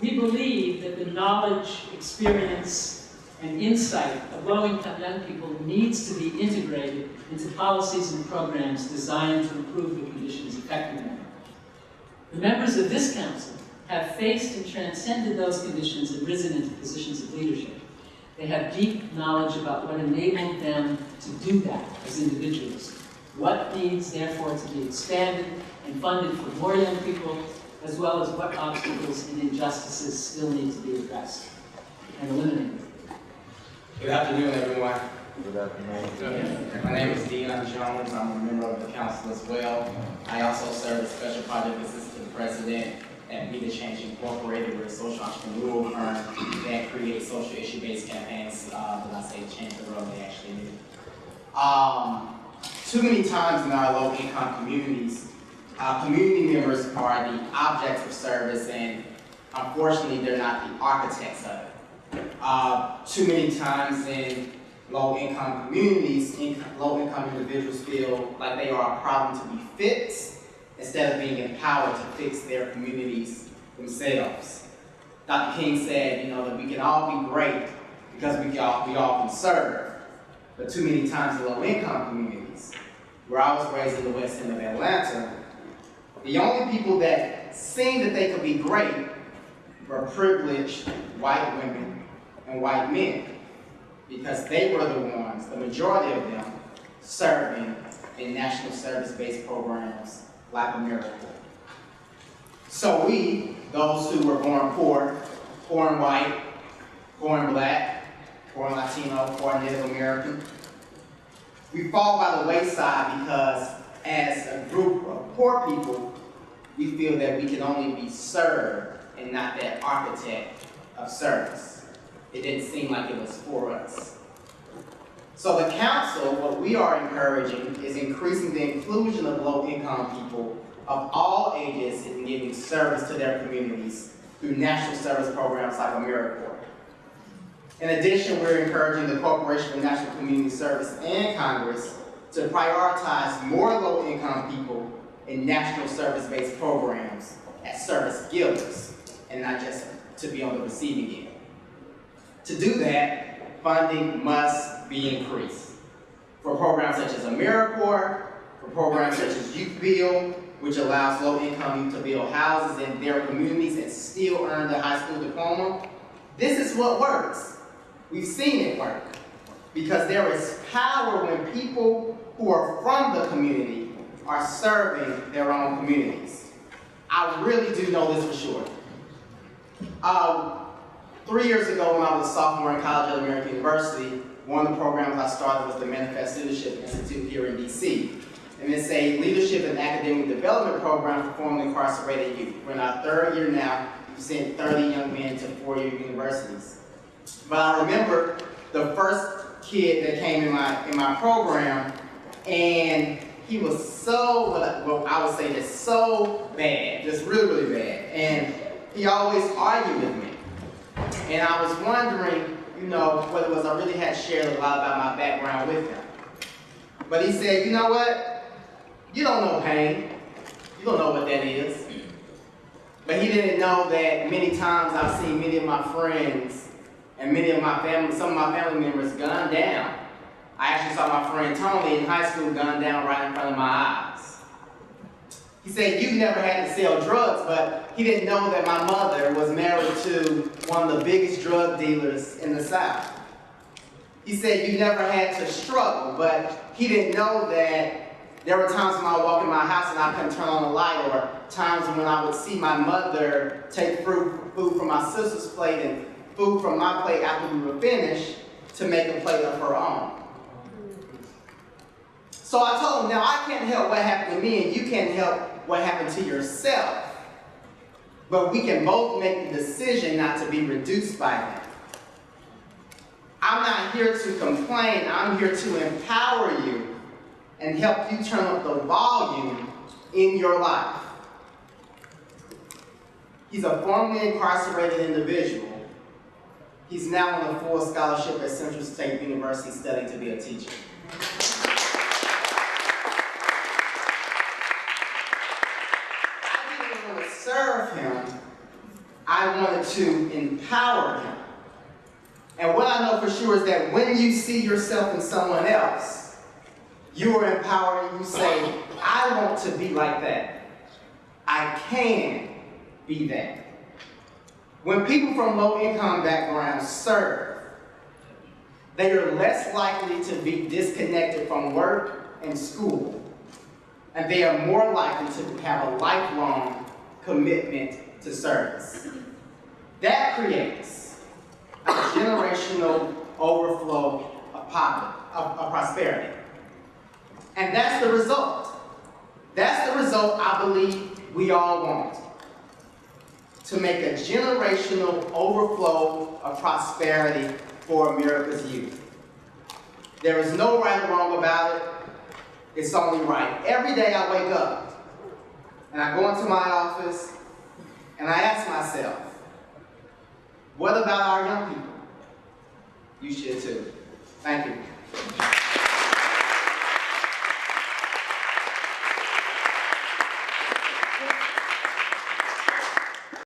We believe that the knowledge, experience, and insight of low-income young people needs to be integrated into policies and programs designed to improve the conditions effectively. The members of this council have faced and transcended those conditions and risen into positions of leadership. They have deep knowledge about what enabled them to do that as individuals, what needs, therefore, to be expanded and funded for more young people, as well as what obstacles and injustices still need to be addressed and eliminated. Good afternoon, everyone. Good afternoon. My name is Deon Jones. I'm a member of the council as well. I also serve as Special Project Assistant President at Be the Change Incorporated. We're a social entrepreneurial firm that creates social issue-based campaigns that I say change the world they actually do. Too many times in our low-income communities, community members are the objects of service, and unfortunately, they're not the architects of it. Too many times in low-income communities, low-income individuals feel like they are a problem to be fixed instead of being empowered to fix their communities themselves. Dr. King said, that we can all be great because we all can serve, but too many times in low-income communities, where I was raised in the west end of Atlanta, the only people that seemed that they could be great were privileged white women and white men, because they were the ones, the majority of them, serving in national service-based programs like AmeriCorps. So we, those who were born poor, born white, born black, born Latino, born Native American, we fall by the wayside because as a group of poor people, we feel that we can only be served and not that architect of service. It didn't seem like it was for us. So the council, what we are encouraging is increasing the inclusion of low-income people of all ages in giving service to their communities through national service programs like AmeriCorps. In addition, we're encouraging the Corporation for National Community Service and Congress to prioritize more low-income people in national service-based programs as service givers, and not just to be on the receiving end. To do that, funding must be increased for programs such as AmeriCorps, for programs such as Youth Build, which allows low-income youth to build houses in their communities and still earn their high school diploma. This is what works. We've seen it work, because there is power when people who are from the community are serving their own communities. I really do know this for sure. 3 years ago, when I was a sophomore in college at American University, one of the programs I started was the Manifest Leadership Institute here in DC. And it's a leadership and academic development program for formerly incarcerated youth. We're in our third year now. We've sent 30 young men to 4-year universities. But I remember the first kid that came in my program, and he was so, well, I would say just so bad, just really, really bad. And he always argued with me. And I was wondering, whether it was I really had shared a lot about my background with him. But he said, you know what? You don't know pain. You don't know what that is. But he didn't know that many times I've seen many of my friends and many of my family, some of my family members gunned down. I actually saw my friend Tony in high school gunned down right in front of my eyes. He said, you never had to sell drugs, but he didn't know that my mother was married to one of the biggest drug dealers in the South. He said, you never had to struggle, but he didn't know that there were times when I would walk in my house and I couldn't turn on the light, or times when I would see my mother take food from my sister's plate and food from my plate after we were finished to make a plate of her own. So I told him, now I can't help what happened to me and you can't help what happened to yourself. But we can both make the decision not to be reduced by that. I'm not here to complain, I'm here to empower you and help you turn up the volume in your life. He's a formerly incarcerated individual. He's now on a full scholarship at Central State University studying to be a teacher. I didn't want to serve him. I wanted together to empower him. And what I know for sure is that when you see yourself in someone else, you are empowered and you say, I want to be like that. I can be that. When people from low-income backgrounds serve, they are less likely to be disconnected from work and school, and they are more likely to have a lifelong commitment to service. That creates a generational overflow of prosperity. And that's the result. That's the result I believe we all want. To make a generational overflow of prosperity for America's youth. There is no right or wrong about it. It's only right. Every day I wake up and I go into my office and I ask myself, what about our young people? You should too. Thank you.